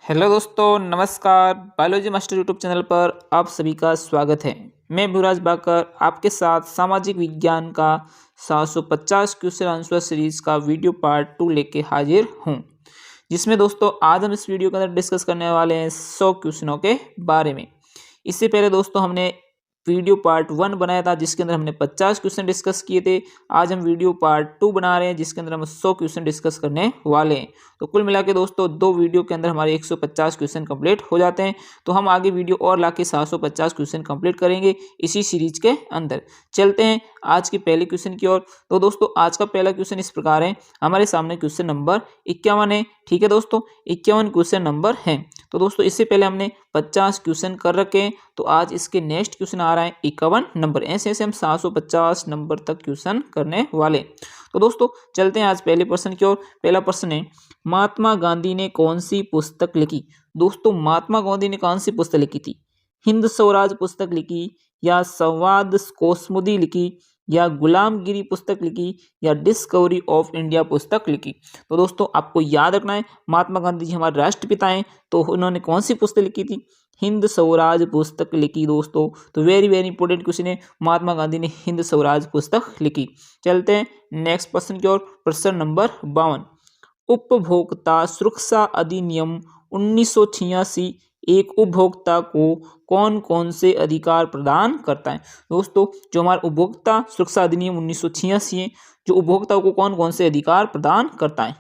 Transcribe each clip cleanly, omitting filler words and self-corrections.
Hello दोस्तों, नमस्कार। Biology master YouTube channel पर आप सभी का स्वागत है। मैं भूराज बाकर आपके साथ सामाजिक विज्ञान का 750 क्वेश्चन आंसर सीरीज का वीडियो पार्ट 2 लेके हाजिर हूँ, जिसमें दोस्तों आज हम इस वीडियो के अंदर डिस्कस करने वाले हैं 100 क्वेश्चनों के बारे में। इससे पहले दोस्तों हमने वीडियो पार्ट 1 बनाया था, जिसके अंदर हमने 50 क्वेश्चन डिस्कस किए थे। आज हम वीडियो पार्ट 2 बना रहे हैं, जिसके अंदर हम 100 क्वेश्चन डिस्कस करने वाले हैं। तो कुल मिला के दोस्तों 2 वीडियो के अंदर हमारे 150 क्वेश्चन कंप्लीट हो जाते हैं। तो हम आगे वीडियो और लाके 750 क्वेश्चन कंप्लीट करेंगे इसी सीरीज के अंदर। चलते हैं आज के पहले क्वेश्चन की ओर। तो दोस्तों आज का पहला क्वेश्चन इस प्रकार है, हमारे सामने क्वेश्चन नंबर 51 है। ठीक है दोस्तों, 51 क्वेश्चन नंबर है। तो दोस्तों इससे पहले हमने 50 क्वेश्चन कर रखे हैं, तो आज इसके नेक्स्ट क्वेश्चन आ रहा है 51 नंबर। ऐसे ऐसे हम 750 नंबर तक क्वेश्चन करने वाले। तो दोस्तों चलते हैं आज पहले प्रश्न की ओर। पहला प्रश्न है, महात्मा गांधी ने कौन सी पुस्तक लिखी? दोस्तों महात्मा गांधी ने कौन सी पुस्तक लिखी थी? हिंद स्वराज पुस्तक लिखी, या संवाद कौसमुदी लिखी, या गुलामगिरी पुस्तक लिखी, या डिस्कवरी ऑफ इंडिया पुस्तक लिखी? तो दोस्तों आपको याद रखना है, महात्मा गांधी जी हमारे राष्ट्रपिता हैं, तो उन्होंने कौन सी पुस्तक लिखी थी? हिंद स्वराज पुस्तक लिखी दोस्तों। तो वेरी वेरी इंपॉर्टेंट क्वेश्चन है, महात्मा गांधी ने हिंद स्वराज पुस्तक लिखी। चलते हैं नेक्स्ट प्रश्न की ओर। प्रश्न नंबर 52, उपभोक्ता सुरक्षा अधिनियम 1986 एक उपभोक्ता को कौन कौन से अधिकार प्रदान करता है? दोस्तों जो हमारा उपभोक्ता सुरक्षा अधिनियम 1986 है, जो उपभोक्ताओं को कौन कौन से अधिकार प्रदान करता है?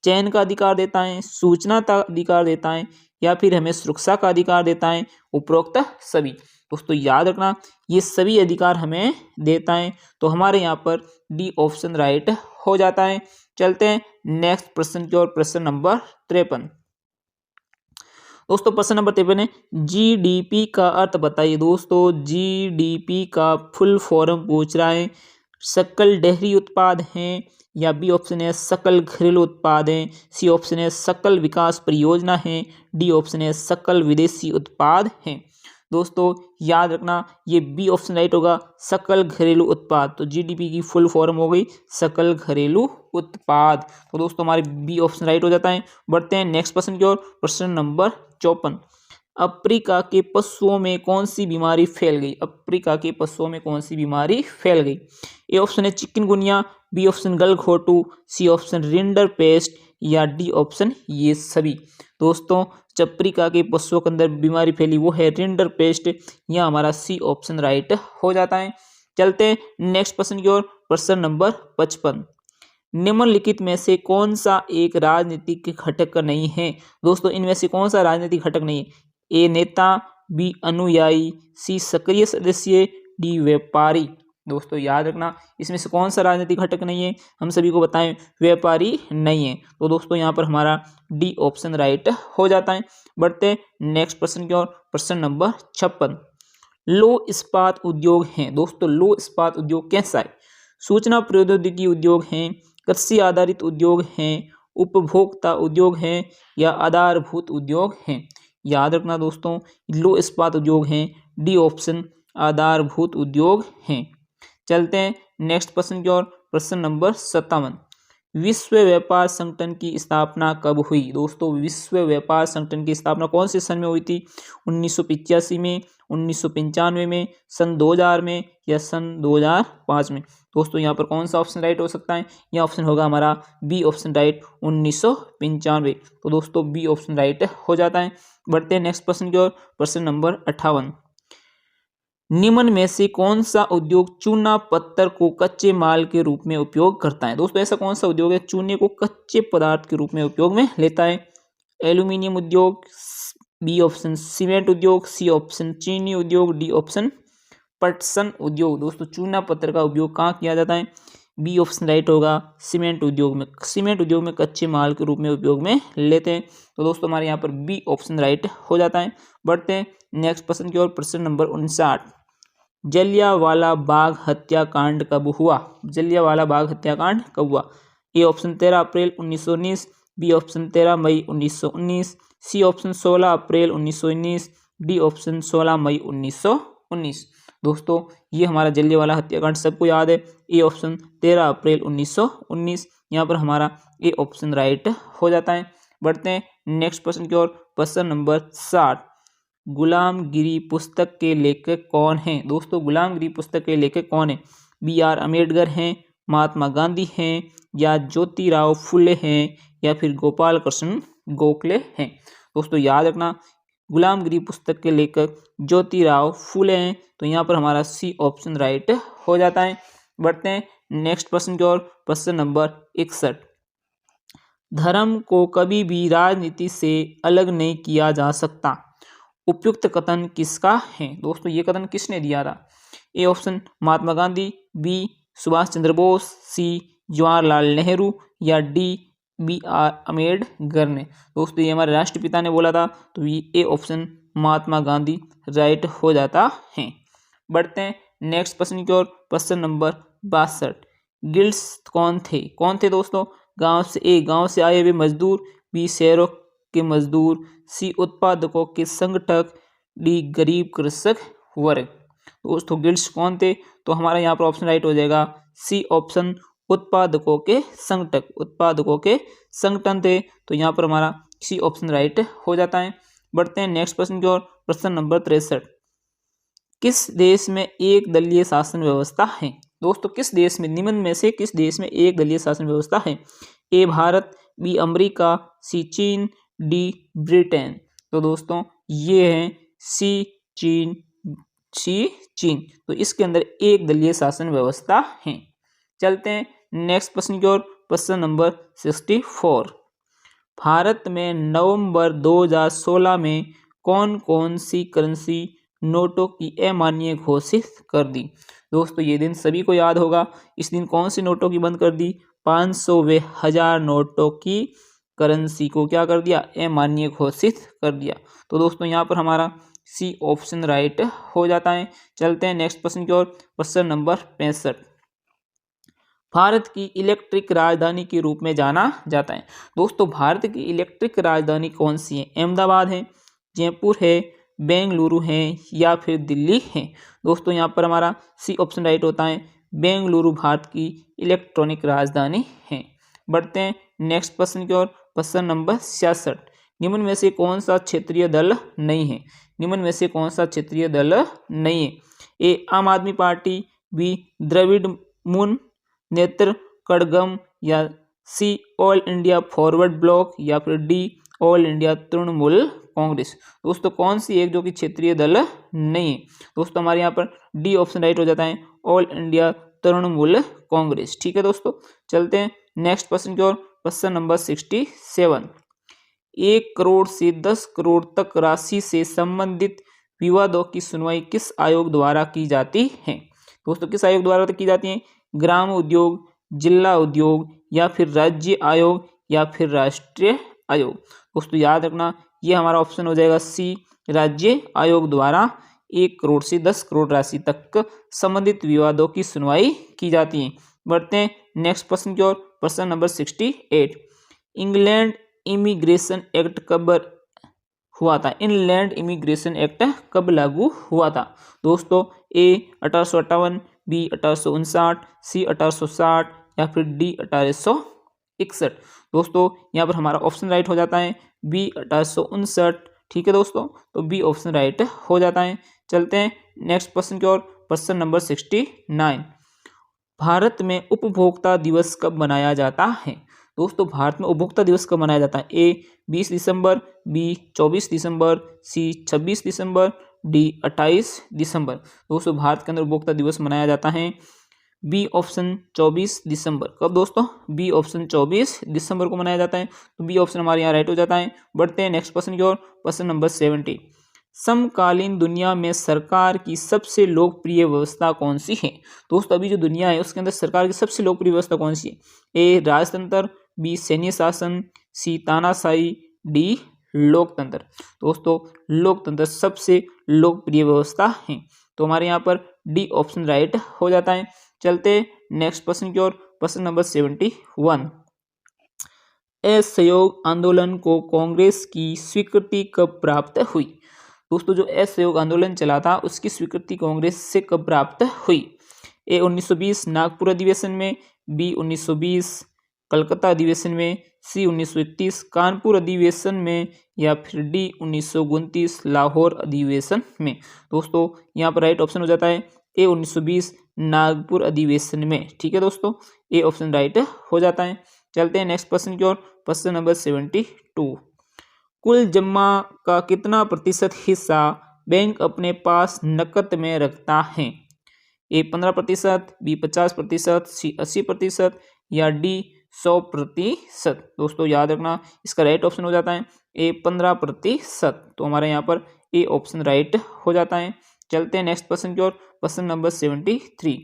चयन का अधिकार देता है, सूचना का अधिकार देता है, या फिर हमें सुरक्षा का अधिकार देता है? उपरोक्त सभी। दोस्तों याद रखना, ये सभी अधिकार हमें देता है। तो हमारे यहाँ पर डी ऑप्शन राइट हो जाता है। चलते हैं नेक्स्ट प्रश्न की ओर। प्रश्न नंबर 53। दोस्तों प्रश्न नंबर 53 है, जीडीपी का अर्थ बताइए। दोस्तों जीडीपी का फुल फॉर्म पूछ रहा है। सकल डेयरी उत्पाद हैं, या बी ऑप्शन है सकल घरेलू उत्पाद हैं, सी ऑप्शन है सकल विकास परियोजना है, डी ऑप्शन है सकल विदेशी उत्पाद हैं? दोस्तों याद रखना, ये बी ऑप्शन राइट होगा, सकल घरेलू उत्पाद। तो जीडीपी की फुल फॉर्म हो गई सकल घरेलू उत्पाद। तो दोस्तों हमारे बी ऑप्शन राइट हो जाता है। बढ़ते हैं नेक्स्ट प्रश्न की ओर। प्रश्न नंबर 54, अफ्रीका के पशुओं में कौन सी बीमारी फैल गई? अफ्रीका के पशुओं में कौन सी बीमारी फैल गई? ए ऑप्शन है चिकनगुनिया, बी ऑप्शन गलघोटू, सी ऑप्शन रिंडर पेस्ट, या डी ऑप्शन ये सभी? दोस्तों अफ्रीका के पशुओं के अंदर बीमारी फैली वो है रिंडर पेस्ट, या हमारा सी ऑप्शन राइट हो जाता है। चलते हैं नेक्स्ट प्रश्न की ओर। प्रश्न नंबर 55, निम्नलिखित में से कौन सा एक राजनीतिक घटक नहीं है? दोस्तों इनमें से कौन सा राजनीतिक घटक नहीं है? ए नेता, बी अनुयायी, सी सक्रिय सदस्य, डी व्यापारी? दोस्तों याद रखना, इसमें से कौन सा राजनीतिक घटक नहीं है? हम सभी को बताएं, व्यापारी नहीं है। तो दोस्तों यहाँ पर हमारा डी ऑप्शन राइट हो जाता है। बढ़ते हैं नेक्स्ट प्रश्न की ओर। प्रश्न नंबर 56, लो इस्पात उद्योग हैं। दोस्तों लो इस्पात उद्योग कैसा है? सूचना प्रौद्योगिकी उद्योग हैं, कृषि आधारित उद्योग हैं, उपभोक्ता उद्योग हैं, या आधारभूत उद्योग हैं? याद रखना दोस्तों, लो इस्पात उद्योग हैं, डी ऑप्शन आधारभूत उद्योग हैं। चलते हैं नेक्स्ट प्रश्न की ओर। प्रश्न नंबर 57, विश्व व्यापार संगठन की स्थापना कब हुई? दोस्तों विश्व व्यापार संगठन की स्थापना कौन से सन में हुई थी? 1985 में, 1995 में, सन 2000 में, या सन 2005 में? दोस्तों यहाँ पर कौन सा ऑप्शन राइट हो सकता है? यह ऑप्शन होगा हमारा बी ऑप्शन राइट, 1995। तो दोस्तों बी ऑप्शन राइट हो जाता है। बढ़ते हैं नेक्स्ट प्रश्न की ओर। प्रश्न नंबर 58, निम्न में से कौन सा उद्योग चूना पत्थर को कच्चे माल के रूप में उपयोग करता है? दोस्तों ऐसा कौन सा उद्योग है चूने को कच्चे पदार्थ के रूप में उपयोग में लेता है? एल्यूमिनियम उद्योग, बी ऑप्शन सीमेंट उद्योग, सी ऑप्शन चीनी उद्योग, डी ऑप्शन पटसन उद्योग? दोस्तों चूना पत्थर का उपयोग कहाँ किया जाता है? बी ऑप्शन राइट होगा, सीमेंट उद्योग में। सीमेंट उद्योग में कच्चे माल के रूप में उपयोग में लेते हैं। तो दोस्तों हमारे यहाँ पर बी ऑप्शन राइट हो जाता है। बढ़ते हैं नेक्स्ट प्रश्न की ओर। प्रश्न नंबर 59, जलियांवाला बाग हत्याकांड कब हुआ? जलियांवाला बाग हत्याकांड कब हुआ? ए ऑप्शन 13 अप्रैल 1919, बी ऑप्शन 13 मई 1919, सी ऑप्शन 16 अप्रैल 1919, डी ऑप्शन 16 मई 1919? दोस्तों ये हमारा जलियांवाला हत्याकांड सबको याद है, ए ऑप्शन 13 अप्रैल 1919। यहाँ पर हमारा ए ऑप्शन राइट हो जाता है। बढ़ते हैं नेक्स्ट प्रश्न की ओर। प्रश्न नंबर 60, गुलामगिरी पुस्तक के लेखक कौन हैं? दोस्तों गुलामगिरी पुस्तक के लेखक कौन है? BR अम्बेडकर हैं, महात्मा गांधी हैं, या ज्योतिराव फुले हैं, या फिर गोपाल कृष्ण गोखले हैं? दोस्तों याद रखना, गुलामगिरी पुस्तक के लेखक ज्योतिराव फुले हैं, तो यहाँ पर हमारा सी ऑप्शन राइट हो जाता है। बढ़ते हैं नेक्स्ट प्रश्न की ओर। प्रश्न नंबर 61, धर्म को कभी भी राजनीति से अलग नहीं किया जा सकता, उपयुक्त कथन किसका है? दोस्तों ये कथन किसने दिया था? A option Mahatma Gandhi, B Subhash Chandra Bose, C Jawaharlal Nehru, या डी BR अम्बेडकर ने? दोस्तों ये हमारे राष्ट्रपिता ने बोला था, तो ये ए ऑप्शन महात्मा गांधी राइट हो जाता है। बढ़ते हैं नेक्स्ट प्रश्न की ओर। प्रश्न नंबर 62, गिल्ड्स कौन थे दोस्तों? गांव से आए हुए मजदूर, बी शहरों के मजदूर, सी उत्पादकों के संगठक, डी गरीब कृषक वर्ग? दोस्तों गिल्ड्स कौन थे? तो हमारा यहाँ पर ऑप्शन राइट हो जाएगा सी ऑप्शन उत्पादकों के संगठन थे, तो यहाँ पर हमारा सी ऑप्शन राइट हो जाता है। बढ़ते हैं नेक्स्ट प्रश्न की ओर। प्रश्न नंबर 63, किस देश में एक दलीय शासन व्यवस्था है? दोस्तों किस देश में, निम्न में से किस देश में एक दलीय शासन व्यवस्था है? ए भारत, बी अमेरिका, सी चीन, डी ब्रिटेन? तो दोस्तों ये है सी चीन। तो इसके अंदर एक दलीय शासन व्यवस्था है। चलते हैं नेक्स्ट प्रश्न की ओर। प्रश्न नंबर 64, भारत में नवंबर 2016 में कौन कौन सी करेंसी नोटों की अमान्य घोषित कर दी? दोस्तों ये दिन सभी को याद होगा। इस दिन कौन सी नोटों की बंद कर दी? 500 व 1000 नोटों की करेंसी को क्या कर दिया? अमान्य घोषित कर दिया। तो दोस्तों यहाँ पर हमारा सी ऑप्शन राइट हो जाता है। चलते हैं नेक्स्ट प्रश्न की ओर। प्रश्न नंबर 65, भारत की इलेक्ट्रिक राजधानी के रूप में जाना जाता है। दोस्तों भारत की इलेक्ट्रिक राजधानी कौन सी है? अहमदाबाद है, जयपुर है, बेंगलुरु है, या फिर दिल्ली है? दोस्तों यहाँ पर हमारा सी ऑप्शन राइट होता है, बेंगलुरु भारत की इलेक्ट्रॉनिक राजधानी है। बढ़ते हैं नेक्स्ट प्रश्न की ओर। प्रश्न नंबर 66, निम्न में से कौन सा क्षेत्रीय दल नहीं है? ए आम आदमी पार्टी, बी द्रविड़ मुन्नेत्र कड़गम, या see all India forward block, या फिर D all India Trinamool Congress? दोस्तों कौन सी एक जो कि क्षेत्रीय दल नहीं है? दोस्तों हमारे यहाँ पर डी ऑप्शन राइट हो जाता है, ऑल इंडिया तृणमूल कांग्रेस। ठीक है दोस्तों, चलते हैं नेक्स्ट प्रश्न की ओर। प्रश्न नंबर 67, 1 करोड़ से 10 करोड़ तक राशि से संबंधित विवादों की सुनवाई किस आयोग द्वारा की जाती है? दोस्तों किस आयोग द्वारा की जाती है? ग्राम उद्योग, जिला उद्योग, या फिर राज्य आयोग, या फिर राष्ट्रीय आयोग? दोस्तों याद रखना, ये हमारा ऑप्शन हो जाएगा सी, राज्य आयोग द्वारा 1 करोड़ से 10 करोड़ राशि तक संबंधित विवादों की सुनवाई की जाती है। बढ़ते हैं नेक्स्ट प्रश्न की ओर। प्रश्न नंबर 68, इंग्लैंड इमिग्रेशन एक्ट कब हुआ था? इनलैंड इमिग्रेशन एक्ट कब लागू हुआ था? दोस्तों ए 1858, बी 1859, सी 1860, या फिर डी 1861? दोस्तों यहाँ पर हमारा ऑप्शन राइट हो जाता है बी 1859। ठीक है दोस्तों, तो बी ऑप्शन राइट हो जाता है। चलते हैं नेक्स्ट प्रश्न की ओर। प्रश्न नंबर 69, भारत में उपभोक्ता दिवस कब मनाया जाता है? दोस्तों भारत में उपभोक्ता दिवस कब मनाया जाता है? ए 20 दिसंबर, बी 24 दिसंबर, सी 26 दिसंबर, डी 28 दिसंबर? दोस्तों भारत के अंदर उपभोक्ता दिवस मनाया जाता है बी ऑप्शन 24 दिसंबर। कब दोस्तों? बी ऑप्शन 24 दिसंबर को मनाया जाता है, तो बी ऑप्शन हमारे यहाँ राइट हो जाता है। बढ़ते हैं नेक्स्ट प्रश्न की ओर। प्रश्न नंबर 70, समकालीन दुनिया में सरकार की सबसे लोकप्रिय व्यवस्था कौन सी है? दोस्तों अभी जो दुनिया है उसके अंदर सरकार की सबसे लोकप्रिय व्यवस्था कौन सी है? ए राजतंत्र, बी सैन्य शासन, सी तानाशाही, डी लोकतंत्र? दोस्तों लोकतंत्र सबसे लोकप्रिय व्यवस्था है, तो हमारे यहाँ पर डी ऑप्शन राइट हो जाता है। चलते नेक्स्ट प्रश्न की ओर। प्रश्न नंबर 71, असहयोग आंदोलन को कांग्रेस की स्वीकृति कब प्राप्त हुई? दोस्तों जो असहयोग आंदोलन चला था उसकी स्वीकृति कांग्रेस से कब प्राप्त हुई? ए 1920 नागपुर अधिवेशन में, बी 1920 कलकत्ता अधिवेशन में, सी 1931 कानपुर अधिवेशन में, या फिर डी 1929 लाहौर अधिवेशन में। दोस्तों यहाँ पर राइट ऑप्शन हो जाता है ए 1920 नागपुर अधिवेशन में। ठीक है दोस्तों, ए ऑप्शन राइट हो जाता है। चलते हैं नेक्स्ट क्वेश्चन की ओर। क्वेश्चन नंबर 72, कुल जमा का कितना प्रतिशत हिस्सा बैंक अपने पास नकद में रखता है? ए 15%, बी 50%, सी 80% या डी 100%। दोस्तों याद रखना इसका राइट ऑप्शन हो जाता है ए 15%। तो हमारे यहाँ पर ए ऑप्शन राइट हो जाता है। चलते हैं नेक्स्ट क्वेश्चन की ओर। क्वेश्चन नंबर 73,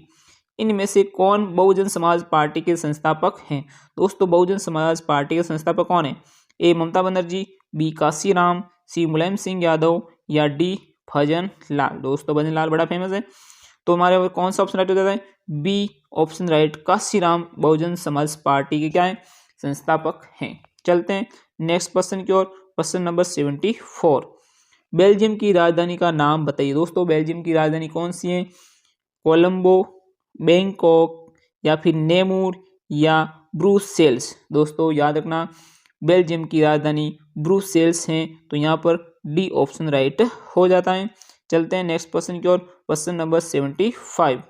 इनमें से कौन बहुजन समाज पार्टी के संस्थापक हैं? दोस्तों बहुजन समाज पार्टी के संस्थापक कौन है? ए ममता बनर्जी, बी काशीराम, सी मुलायम सिंह यादव या डी भजन लाल। दोस्तों भजन लाल बड़ा फेमस है, तो हमारे यहाँ कौन सा ऑप्शन राइट हो जाता है? B option right, Kashiram Bahujan Samaj party के क्या है? संस्थापक हैं। चलते हैं नेक्स्ट क्वेश्चन की ओर। क्वेश्चन नंबर 74, बेल्जियम की राजधानी का नाम बताइए। दोस्तों बेल्जियम की राजधानी कौन सी है? कोलंबो, बैंकॉक या फिर नेमूर या ब्रुसेल्स। दोस्तों याद रखना बेल्जियम की राजधानी ब्रुसेल्स है, तो यहाँ पर डी ऑप्शन राइट हो जाता है। चलते हैं नेक्स्ट क्वेश्चन की ओर। क्वेश्चन नंबर 75,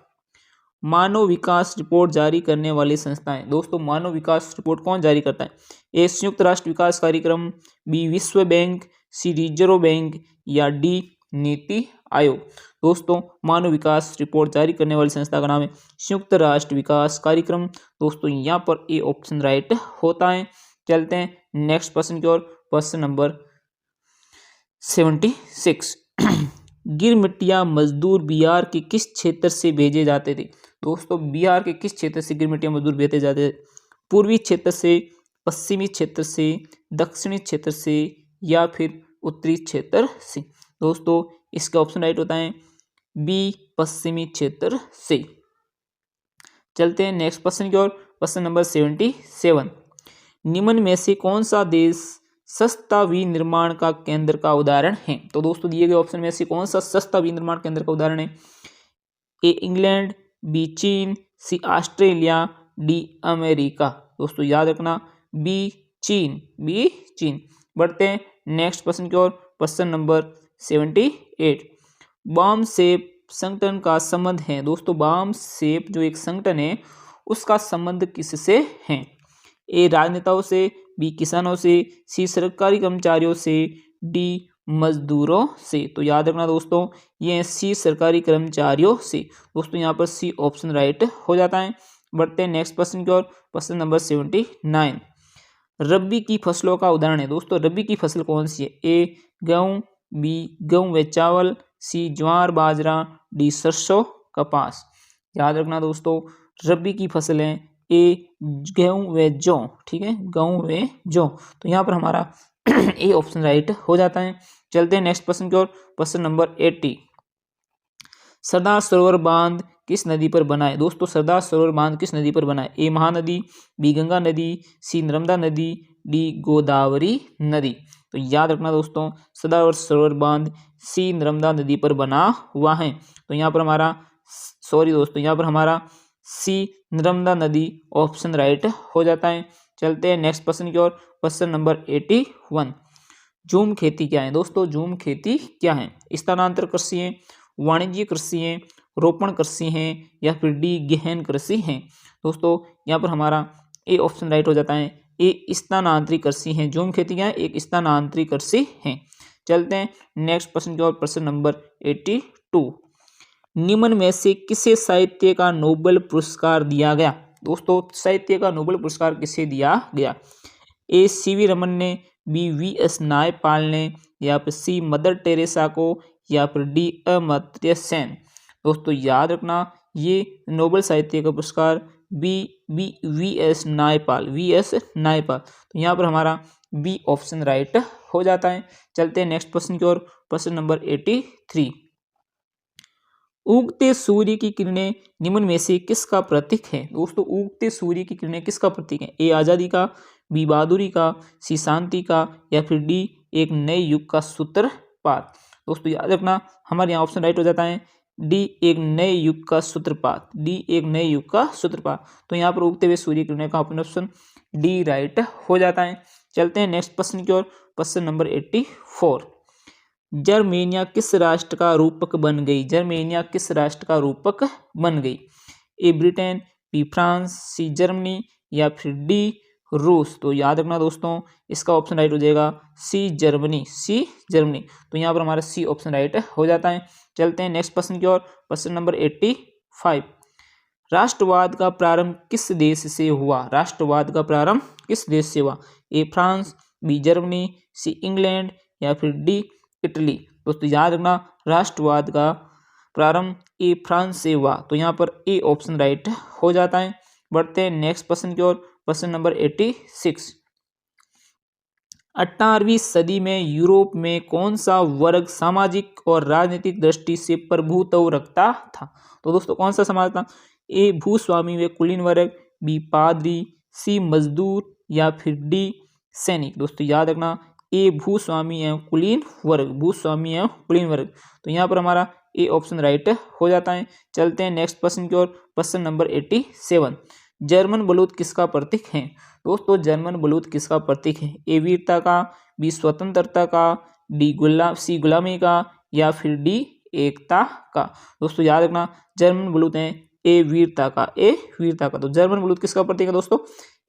मानव विकास रिपोर्ट जारी करने वाली संस्थाएं। दोस्तों मानव विकास रिपोर्ट कौन जारी करता है? ए संयुक्त राष्ट्र विकास कार्यक्रम, बी विश्व बैंक, सी रिजर्व बैंक या डी नीति आयोग। दोस्तों मानव विकास रिपोर्ट जारी करने वाली संस्था का नाम है संयुक्त राष्ट्र विकास कार्यक्रम। दोस्तों यहाँ पर ए ऑप्शन राइट होता है। चलते हैं नेक्स्ट क्वेश्चन की ओर। क्वेश्चन नंबर 76, गिरमिटिया मजदूर बिहार के किस क्षेत्र से भेजे जाते थे? दोस्तों बिहार के किस क्षेत्र से गिरमिटिया मजदूर भेजे जाते थे? पूर्वी क्षेत्र से, पश्चिमी क्षेत्र से, दक्षिणी क्षेत्र से या फिर उत्तरी क्षेत्र से। दोस्तों इसका ऑप्शन राइट होता है बी पश्चिमी क्षेत्र से। चलते हैं नेक्स्ट क्वेश्चन की ओर। क्वेश्चन नंबर 77, निम्न में से कौन सा देश सस्ता विनिर्माण का केंद्र का उदाहरण है? तो दोस्तों दिए गए ऑप्शन में से कौन सा सस्ता विनिर्माण केंद्र का उदाहरण है? ए इंग्लैंड, बी चीन, सी ऑस्ट्रेलिया, डी अमेरिका। दोस्तों याद रखना बी चीन, बी चीन। बढ़ते हैं नेक्स्ट क्वेश्चन की ओर। क्वेश्चन नंबर 78, बाम सेप संगठन का संबंध है। दोस्तों बाम सेप जो एक संगठन है उसका संबंध किससे है? ए राजनेताओं से, बी किसानों से, सी सरकारी कर्मचारियों से, डी मजदूरों से। तो याद रखना दोस्तों ये सी सरकारी कर्मचारियों से। दोस्तों यहाँ पर सी ऑप्शन राइट हो जाता है। बढ़ते हैं नेक्स्ट क्वेश्चन की ओर। क्वेश्चन नंबर 79, रबी की फसलों का उदाहरण है। दोस्तों रबी की फसल कौन सी है? ए गेहूँ, बी गेहूँ व चावल, सी ज्वार बाजरा, डी सरसों कपास। याद रखना दोस्तों रबी की फसल है ए गेहूँ व जौ। ठीक है गेहूँ व जौ, तो यहाँ पर हमारा ए ऑप्शन राइट हो जाता है। चलते हैं नेक्स्ट क्वेश्चन की ओर। क्वेश्चन नंबर 80, सरदार सरोवर बांध किस नदी पर बना है? दोस्तों सरदार सरोवर बांध किस नदी पर बना है? ए महानदी, बी गंगा नदी, सी नर्मदा नदी, डी गोदावरी नदी। तो याद रखना दोस्तों सरदार सरोवर बांध सी नर्मदा नदी पर बना हुआ है, तो यहाँ पर हमारा यहाँ पर हमारा सी नर्मदा नदी ऑप्शन राइट हो जाता है। चलते हैं नेक्स्ट क्वेश्चन की ओर। क्वेश्चन नंबर 81, झूम खेती क्या है? दोस्तों झूम खेती क्या है? स्थानांतर कृषि है, वाणिज्य कृषि है, रोपण कृषि है या फिर डी गहन कृषि है। दोस्तों यहाँ पर हमारा ए ऑप्शन राइट हो जाता है ए स्थानांतरित कृषि है। झूम खेती क्या है? एक स्थानांतरित कृषि है। चलते हैं नेक्स्ट क्वेश्चन की ओर। प्रश्न नंबर 82, निम्न में से किसे साहित्य का नोबेल पुरस्कार दिया गया? दोस्तों साहित्य का नोबेल पुरस्कार किसे दिया गया? ए सीवी रमन ने, बी वीएस नायपाल ने या फिर सी मदर टेरेसा को या फिर डी अमर्त्य सेन। दोस्तों याद रखना ये नोबेल साहित्य का पुरस्कार वीएस नायपाल, तो यहाँ पर हमारा बी ऑप्शन राइट हो जाता है। चलते हैं नेक्स्ट क्वेश्चन की ओर। क्वेश्चन नंबर 83, उगते सूर्य की किरणें निम्न में से किसका प्रतीक है? दोस्तों उगते सूर्य की किरणें किसका प्रतीक है? ए आजादी का, बी बहादुरी का, सी शांति का या फिर डी एक नए युग का सूत्रपात। दोस्तों याद रखना हमारे यहाँ ऑप्शन राइट हो जाता है डी एक नए युग का सूत्रपात, डी एक नए युग का सूत्रपात। तो यहाँ पर उगते हुए सूर्य किरणें का ऑप्शन डी राइट हो जाता है। चलते हैं नेक्स्ट प्रश्न की ओर। प्रश्न नंबर 84। जर्मेनिया किस राष्ट्र का रूपक बन गई? जर्मेनिया किस राष्ट्र का रूपक बन गई? A Britain, B France, C Germany या फिर डी रूस। तो याद रखना दोस्तों, इसका ऑप्शन राइट हो जाएगा सी जर्मनी। सी जर्मनी, तो यहाँ पर हमारा सी ऑप्शन राइट हो जाता है। चलते हैं नेक्स्ट प्रश्न की ओर। प्रश्न नंबर 85। राष्ट्रवाद का प्रारंभ किस देश से हुआ? राष्ट्रवाद का प्रारंभ किस देश से हुआ? A France, B Germany, C England या फिर डी इटली। दोस्तों याद रखना, राष्ट्रवाद का प्रारंभ ए फ्रांस से हुआ, तो यहाँ पर ए ऑप्शन राइट हो जाता है। बढ़ते हैं नेक्स्ट प्रश्न की ओर। प्रश्न नंबर 86। 18वीं सदी में यूरोप में कौन सा वर्ग सामाजिक और राजनीतिक दृष्टि से प्रभुत्व रखता था? तो दोस्तों कौन सा समाज था? ए भूस्वामी व कुलीन वर्ग, बी पादरी, सी मजदूर या फिर डी सैनिक। दोस्तों याद रखना, ए भूस्वामी एवं कुलीन वर्ग, भूस्वामी एवं कुलीन वर्ग, तो यहाँ पर हमारा ए ऑप्शन राइट हो जाता है। चलते हैं नेक्स्ट प्रश्न की ओर। प्रश्न नंबर 87। जर्मन बलूत किसका प्रतीक है? दोस्तों जर्मन बलूत किसका प्रतीक है? ए वीरता का, बी स्वतंत्रता का, सी गुलामी का या फिर डी एकता का। दोस्तों याद रखना, जर्मन बलूत है ए वीरता का, ए वीरता का। तो जर्मन बलूत किसका प्रतीक है दोस्तों?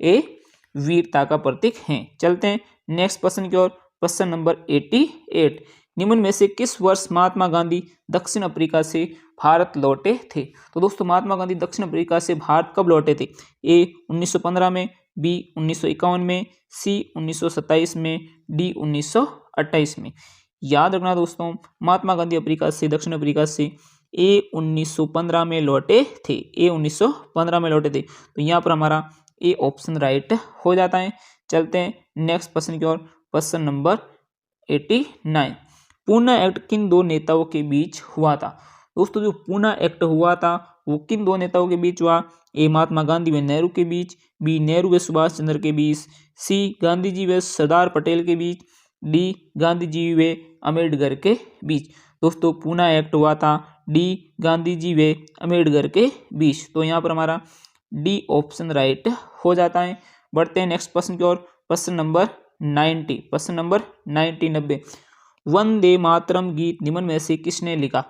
ए वीरता का प्रतीक है। चलते हैं नेक्स्ट प्रश्न की ओर। प्रश्न नंबर 88। निम्न में से किस वर्ष महात्मा गांधी दक्षिण अफ्रीका से भारत लौटे थे? तो दोस्तों महात्मा गांधी दक्षिण अफ्रीका से भारत कब लौटे थे? ए 1915 में, बी 1951 में, सी 1927 में, डी 1928 में। याद रखना दोस्तों, महात्मा गांधी अफ्रीका से दक्षिण अफ्रीका से ए 1915 में लौटे थे, ए 1915 में लौटे थे, तो यहाँ पर हमारा ए ऑप्शन राइट हो जाता है। चलते हैं नेक्स्ट प्रश्न की ओर। प्रश्न नंबर 89। पूना एक्ट किन दो नेताओं के बीच हुआ था? दोस्तों जो पूना एक्ट हुआ था वो किन दो नेताओं के बीच हुआ? ए महात्मा गांधी व नेहरू के बीच, बी नेहरू व सुभाष चंद्र के बीच, सी गांधी जी व सरदार पटेल के बीच, डी गांधी जी व अम्बेडकर के बीच। दोस्तों पूना एक्ट हुआ था डी गांधी जी व अम्बेडकर के बीच, तो यहाँ पर हमारा डी ऑप्शन राइट हो जाता है। बढ़ते हैं नेक्स्ट प्रश्न की ओर। प्रश्न नंबर 90। प्रश्न नंबर 90। वंदे मातरम गीत निम्न में से किसने लिखा?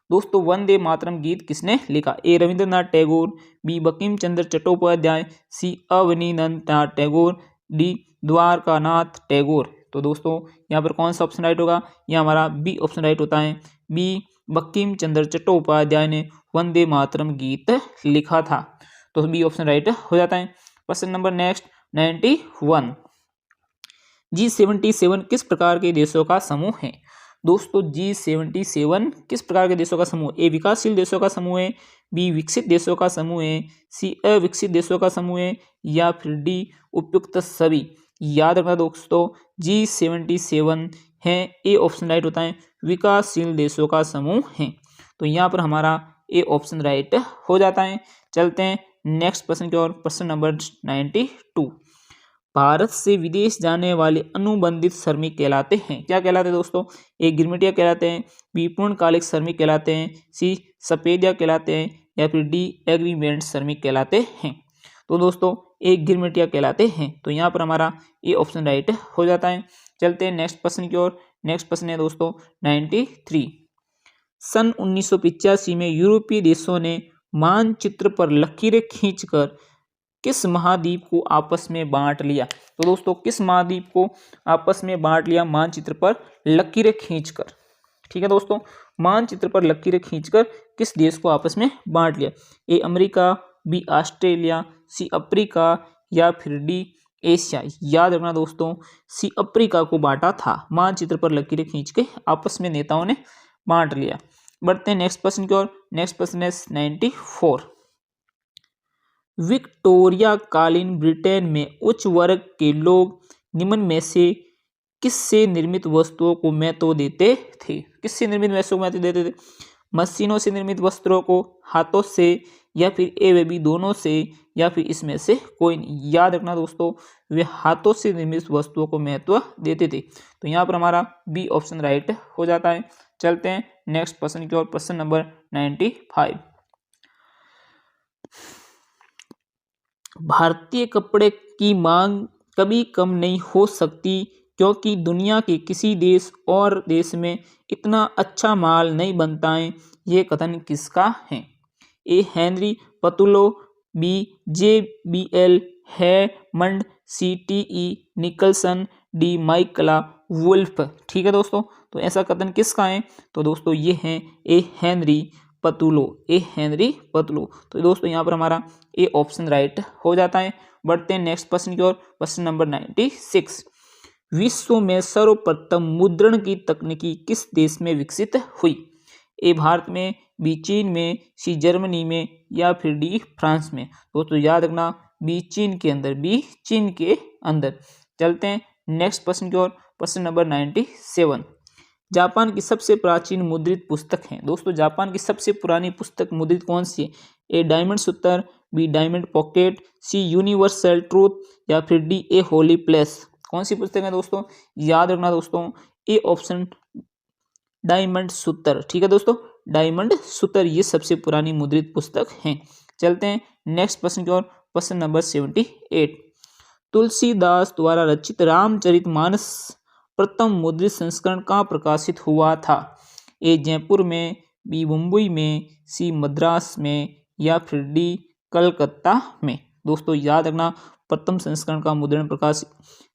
दोस्तों वंदे मातरम गीत किसने लिखा? ए रविंद्रनाथ टैगोर, बी बंकिम चंद्र चट्टोपाध्याय, सी अवनींद्रनाथ टैगोर, डी द्वारकानाथ टैगोर। तो दोस्तों यहाँ पर कौन सा ऑप्शन राइट होगा? यह हमारा बी ऑप्शन राइट होता है। बी बंकिम चंद्र चट्टोपाध्याय ने वंदे मातरम गीत लिखा था, तो बी ऑप्शन राइट हो जाता है। प्रश्न नंबर नेक्स्ट 91। G77 किस प्रकार के देशों का समूह है? दोस्तों G77 किस प्रकार के देशों का समूह? ए विकासशील देशों का समूह है, बी विकसित देशों का समूह है, सी अविकसित देशों का समूह है या फिर डी उपयुक्त सभी। याद रखना दोस्तों, G77 है ए ऑप्शन राइट होता है, विकासशील देशों का समूह है, तो यहाँ पर हमारा ए ऑप्शन राइट हो जाता है। चलते हैं नेक्स्ट प्रश्न की ओर। प्रश्न नंबर 92। भारत से विदेश जाने वाले अनुबंधित श्रमिक कहलाते हैं, क्या कहलाते हैं दोस्तों? ए गिरमिटिया कहलाते हैं, बी पूर्णकालिक श्रमिक कहलाते हैं, सी सपेदिया कहलाते हैं या फिर डी एग्रीमेंट श्रमिक कहलाते हैं। तो दोस्तों ए गिरमिटिया कहलाते हैं, तो यहाँ पर हमारा ए ऑप्शन राइट हो जाता है। चलते हैं नेक्स्ट प्रश्न की ओर। नेक्स्ट प्रश्न है दोस्तों 93। सन 1985 में यूरोपीय देशों ने मानचित्र पर लकीरें खींचकर किस महाद्वीप को आपस में बांट लिया? तो दोस्तों किस महाद्वीप को आपस में बांट लिया मानचित्र पर लकीरें खींचकर? ठीक है दोस्तों, मानचित्र पर लकीरें खींचकर किस देश को आपस में बांट लिया? A America, B Australia, C Africa या फिर डी एशिया। याद रखना दोस्तों, सी अफ्रीका को बांटा था, मानचित्र पर लकीरें खींच के आपस में नेताओं ने बांट लिया। बढ़ते हैं नेक्स्ट प्रश्न की ओर। नेक्स्ट प्रश्न है 94। विक्टोरिया कालीन ब्रिटेन में उच्च वर्ग के लोग निम्न में से किससे निर्मित वस्तुओं को महत्व देते थे? किससे निर्मित वस्तुओं को महत्व देते थे? मशीनों से निर्मित वस्त्रों को, हाथों से या फिर ए व बी दोनों से या फिर इसमें से कोई नहीं। याद रखना दोस्तों, वे हाथों से निर्मित वस्तुओं को महत्व देते थे, तो यहाँ पर हमारा बी ऑप्शन राइट हो जाता है। चलते हैं नेक्स्ट प्रश्न की ओर। प्रश्न नंबर 95। भारतीय कपड़े की मांग कभी कम नहीं हो सकती, क्योंकि दुनिया के किसी देश और देश में इतना अच्छा माल नहीं बनता है। ये कथन किसका है? A Henry Patullo, B JBL Hammond, CTE Nicholson, D Michaela Wolf. ठीक है दोस्तों, तो ऐसा कथन किसका है? तो दोस्तों ये है ए हेनरी पतुलो, ए हेनरी पतुलो। तो दोस्तों यहाँ पर हमारा ए ऑप्शन राइट हो जाता है। बढ़ते हैं नेक्स्ट क्वेश्चन की ओर। क्वेश्चन नंबर 96, विश्व में सर्वप्रथम मुद्रण की तकनीकी किस देश में विकसित हुई? ए भारत में, बी चीन में, सी जर्मनी में, या फिर डी फ्रांस में। दोस्तों याद रखना बी चीन के अंदर, बी चीन के अंदर। चलते हैं नेक्स्ट क्वेश्चन की ओर। क्वेश्चन नंबर 97, जापान की सबसे प्राचीन मुद्रित पुस्तक है। दोस्तों जापान की सबसे पुरानी पुस्तक मुद्रित कौन सी है? ए डायमंड सूत्र, बी डायमंड पॉकेट, सी यूनिवर्सल ट्रूथ, या फिर डी ए होली प्लेस। कौन सी पुस्तक है दोस्तों? याद रखना दोस्तों ए ऑप्शन डायमंड सूत्र। ठीक है दोस्तों, डायमंड सूत्र ये सबसे पुरानी मुद्रित पुस्तक है। चलते हैं नेक्स्ट क्वेश्चन की ओर। क्वेश्चन नंबर 78, तुलसीदास द्वारा रचित रामचरितमानस प्रथम मुद्रित संस्करण कहाँ प्रकाशित हुआ था? ए जयपुर में, बी मुंबई में, सी मद्रास में, या फिर डी कलकत्ता में। दोस्तों याद रखना प्रथम संस्करण का मुद्रण प्रकाश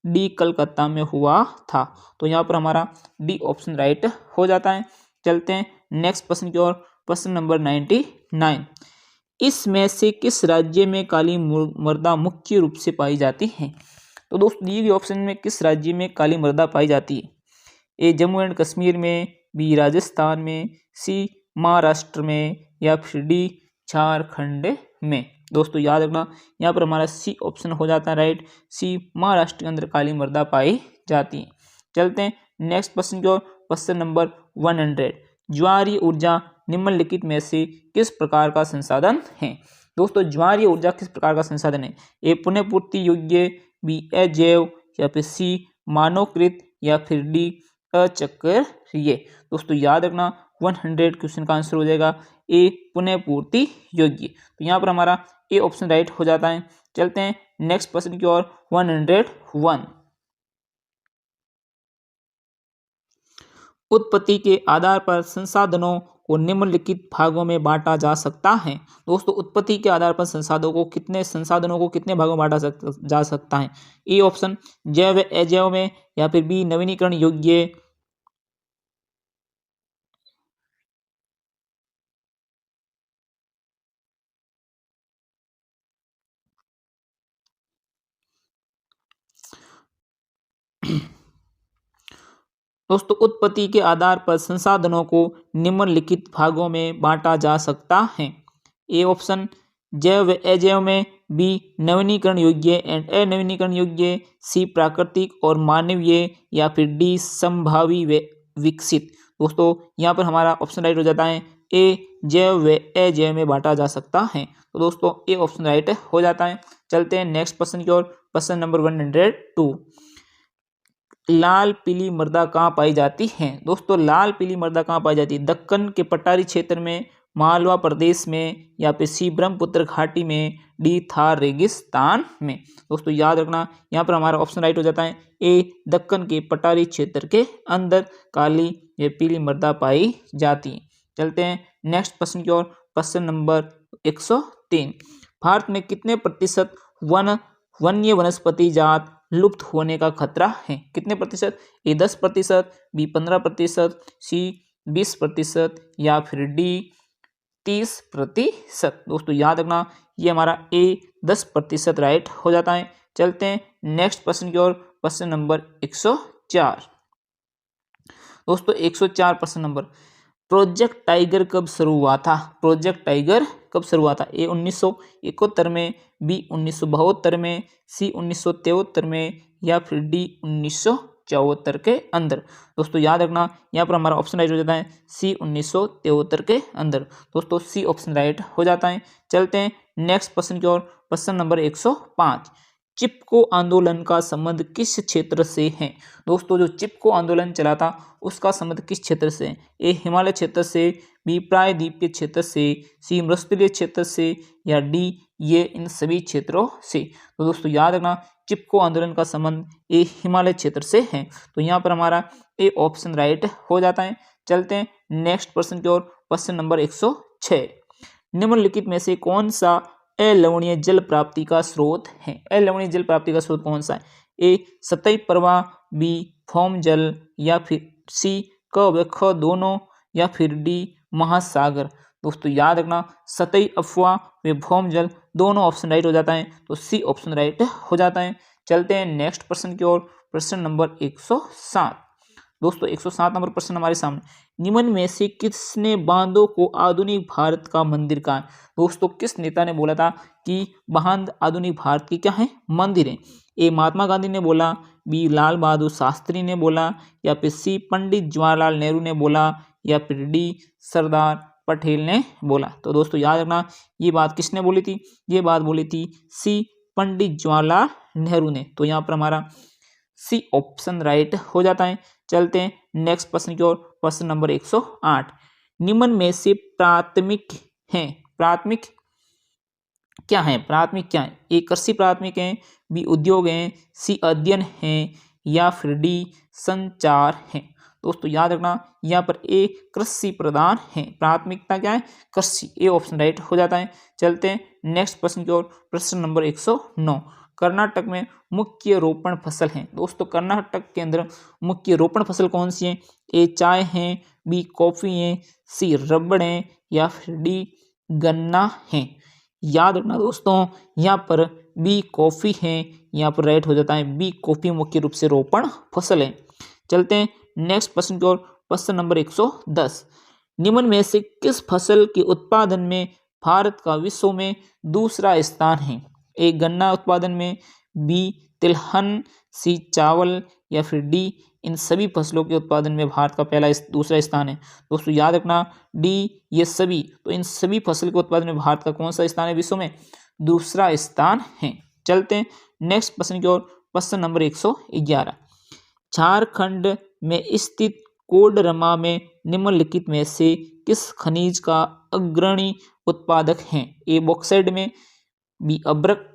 डी कलकत्ता में हुआ था। तो यहाँ पर हमारा डी ऑप्शन राइट हो जाता है। चलते हैं नेक्स्ट क्वेश्चन की ओर। क्वेश्चन नंबर 99, इसमें से किस राज्य में काली मृदा मुख्य रूप से पाई जाती है? तो दोस्तों दिए गए ऑप्शन में किस राज्य में काली मृदा पाई जाती है? ए जम्मू एंड कश्मीर में, बी राजस्थान में, सी महाराष्ट्र में, या फिर डी झारखंड में। दोस्तों याद रखना यहाँ पर हमारा सी ऑप्शन हो जाता है राइट। सी महाराष्ट्र के अंदर काली मृदा पाई जाती है। चलते हैं नेक्स्ट क्वेश्चन की ओर। क्वेश्चन नंबर 100, ज्वारीय ऊर्जा निम्नलिखित में से किस प्रकार का संसाधन है? दोस्तों ज्वारीय ऊर्जा किस प्रकार का संसाधन है? ए पुनः पूर्ति योग्य, बी अजैव, या फिर सी मानवकृत, या फिर डी अचक्रीय। दोस्तों याद रखना 100 क्वेश्चन का आंसर हो जाएगा ए पुनः पूर्ति योग्य। तो यहाँ पर हमारा ए ऑप्शन राइट हो जाता है। चलते हैं नेक्स्ट क्वेश्चन की ओर। 101, उत्पत्ति के आधार पर संसाधनों को निम्नलिखित भागों में बांटा जा सकता है। दोस्तों उत्पत्ति के आधार पर संसाधनों को कितने भागों में बांटा जा सकता है? ए ऑप्शन जैव अजैव में, या फिर बी नवीनीकरण योग्य, दोस्तों उत्पत्ति के आधार पर संसाधनों को निम्नलिखित भागों में बांटा जा सकता है। ए ऑप्शन जैव अजैव में, बी नवीनीकरण योग्य एंड अनवीनीकरण योग्य, सी प्राकृतिक और मानवीय, या फिर डी संभावी व विकसित। दोस्तों यहाँ पर हमारा ऑप्शन राइट हो जाता है ए जैव व अजैव में बांटा जा सकता है। तो दोस्तों ए ऑप्शन राइट हो जाता है। चलते हैं नेक्स्ट क्वेश्चन की ओर। क्वेश्चन नंबर 102, लाल पीली मृदा कहाँ पाई जाती है? दोस्तों लाल पीली मृदा कहाँ पाई जाती है? दक्कन के पठारी क्षेत्र में, मालवा प्रदेश में, या फिर सी ब्रह्मपुत्र घाटी में, डी थार रेगिस्तान में। दोस्तों याद रखना यहाँ पर हमारा ऑप्शन राइट हो जाता है ए दक्कन के पठारी क्षेत्र के अंदर काली या पीली मृदा पाई जाती है। चलते हैं नेक्स्ट क्वेश्चन की ओर। क्वेश्चन नंबर 103, भारत में कितने प्रतिशत वन्य वनस्पति जात लुप्त होने का खतरा है? कितने प्रतिशत? ए 10%, बी 15%, सी 20%, या फिर डी 30%। दोस्तों याद रखना ये हमारा ए 10% राइट हो जाता है। चलते हैं नेक्स्ट क्वेश्चन की ओर। क्वेश्चन नंबर 104, दोस्तों 104 क्वेश्चन नंबर, प्रोजेक्ट टाइगर कब शुरू हुआ था? प्रोजेक्ट टाइगर कब शुरू हुआ था? ए 1971 में, बी 1972 में, सी 1973 में, या फिर डी 1974 के अंदर। दोस्तों याद रखना यहाँ पर हमारा ऑप्शन राइट हो जाता है सी 1973 के अंदर। दोस्तों सी ऑप्शन राइट हो जाता है। चलते हैं नेक्स्ट क्वेश्चन की ओर। क्वेश्चन नंबर 105, चिपको आंदोलन का संबंध किस क्षेत्र से है? दोस्तों जो चिपको आंदोलन चला था उसका संबंध किस क्षेत्र से है? ए हिमालय क्षेत्र से, बी प्रायद्वीपीय क्षेत्र से, सी मरुस्थलीय क्षेत्र से, या डी ये इन सभी क्षेत्रों से। तो दोस्तों याद रखना, चिपको आंदोलन का संबंध ये हिमालय क्षेत्र से है। तो यहाँ पर हमारा ए ऑप्शन राइट हो जाता है। चलते हैं नेक्स्ट प्रश्न की ओर। प्रश्न नंबर 106, निम्नलिखित में से कौन सा अलवणीय जल प्राप्ति का स्रोत है? अलवणीय जल प्राप्ति का स्रोत कौन सा है? ए सतही प्रवाह, बी भौम जल, या फिर सी क व ख दोनों, या फिर डी महासागर। दोस्तों याद रखना, सतही अफवाह व भौम जल दोनों ऑप्शन राइट हो जाता है। तो सी ऑप्शन राइट हो जाता है। चलते हैं नेक्स्ट प्रश्न की ओर। प्रश्न नंबर 107। दोस्तों 107 नंबर प्रश्न हमारे सामने, निम्न में से किसने बांधों को आधुनिक भारत का मंदिर कहा? दोस्तों किस नेता ने बोला था कि बांध आधुनिक भारत की क्या है? मंदिर है? ए महात्मा गांधी ने बोला, बी लाल बहादुर शास्त्री ने बोला, या फिर सी पंडित जवाहरलाल नेहरू ने बोला, या फिर डी सरदार पटेल ने बोला। तो दोस्तों याद रखना, ये बात किसने बोली थी? ये बात बोली थी सी पंडित जवाहरलाल नेहरू ने। तो यहाँ पर हमारा सी ऑप्शन राइट हो जाता है। चलते हैं नेक्स्ट प्रश्न की ओर। प्रश्न नंबर 108, निम्न में से प्राथमिक है? प्राथमिक क्या है? प्राथमिक क्या है? ए कृषि प्राथमिक है, बी उद्योग है, सी अध्ययन है, या फिर डी संचार है। दोस्तों याद रखना, यहाँ पर ए कृषि प्रधान है। प्राथमिकता क्या है? कृषि। ए ऑप्शन राइट हो जाता है। चलते हैं नेक्स्ट प्रश्न की ओर। प्रश्न नंबर 109, कर्नाटक में मुख्य रोपण फसल है? दोस्तों कर्नाटक के अंदर मुख्य रोपण फसल कौन सी है? ए चाय है, बी कॉफी है, सी रबड़ है, या फिर डी गन्ना है। याद रखना दोस्तों, यहाँ पर बी कॉफी है। यहाँ पर राइट हो जाता है बी कॉफी मुख्य रूप से रोपण फसल है। चलते हैं नेक्स्ट प्रश्न की ओर। प्रश्न नंबर 110, निम्न में से किस फसल के उत्पादन में भारत का विश्व में दूसरा स्थान है? ए गन्ना उत्पादन में, बी तिलहन, सी चावल, या फिर डी इन सभी फसलों के उत्पादन में भारत का दूसरा स्थान है। दोस्तों याद रखना, डी ये सभी। तो इन सभी फसल के उत्पादन में भारत का कौन सा स्थान है विश्व में? दूसरा स्थान है। चलते हैं नेक्स्ट प्रश्न की ओर। प्रश्न नंबर 111, झारखंड में स्थित कोडरमा में निम्नलिखित में से किस खनिज का अग्रणी उत्पादक है? ए बॉक्साइट में, बी अब्रक,